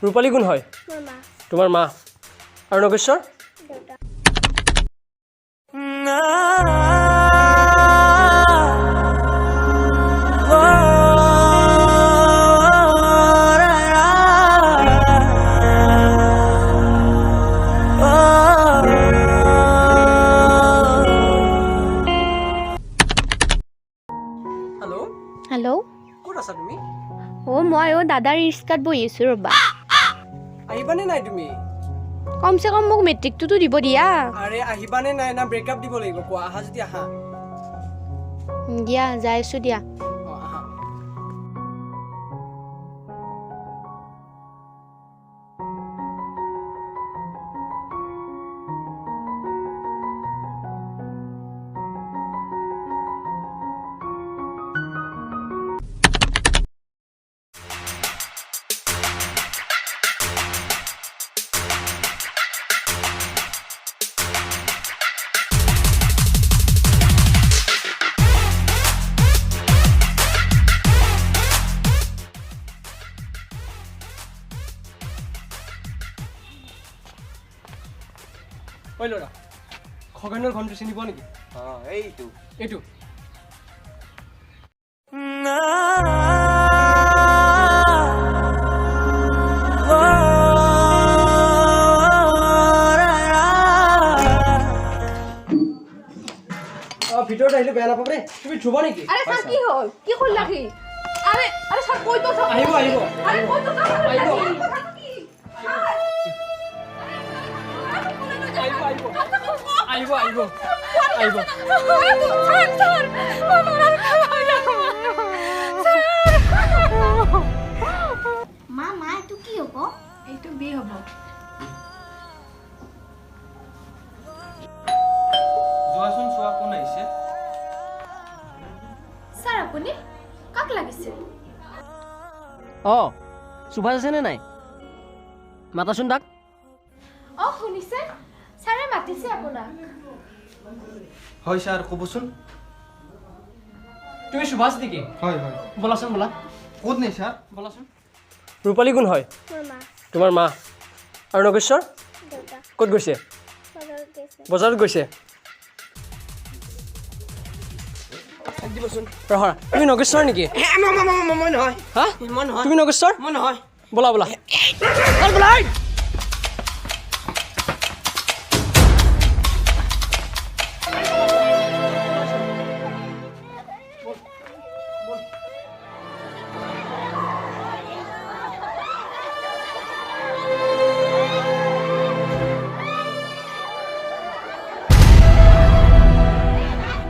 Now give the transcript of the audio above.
ৰূপালী কোন হয় তোমাৰ মা আৰু নগেশ্বৰ हेलो কোন আছা তুমি ओ মই দাদাৰ ৰিস্কাত বহি আছো ৰবা আহিবানে নাই তুমি কমসে কম মোক মেট্ৰিকটো দিব দিয়া আৰে আহিবানে নাই না ব্ৰেকআপ দিব লাগিব কোৱা আহা যদি আহা দিয়া যাই আছো দিয়া আহা ঐ ল'ৰা খগেনৰ ঘৰটো চিনি পোৱা নেকি এইটো ভিতৰত আহিলে বেয়া নাপাব দেই তুমি ধুবা নেকি আরে স্যার কি হল কি করলা কি আরে আরে স্যার কই তো সব আহিব আহিব আরে কই তো সব আহিব আহিব আহিব আহিব মা মা এটো কি হ'ব এইটো বি হ'ব যোৱাচোন চোৱা কোন আহিছে স্যার আপুনি কাক লাগিছে সুভাষ আছে নে নাই মাতাচোন তাক শুনিছে স্যারে মাতিছে আপোনাক হয় ছাৰ ক'বচোন তুমি সুভাষ নেকি হয় হয় বলাচোন বলা ক'ত নাই ছাৰ বলাচোন ৰূপালী কোন হয় তোমাৰ মা আৰু নগেশ্বৰ ক'ত গৈছে বজাৰত গৈছে ৰহা তুমি নগেশ্বৰ নেকি মই নহয় হা মই নহয় তুমি নগেশ্বৰ মই নহয় বলা বলা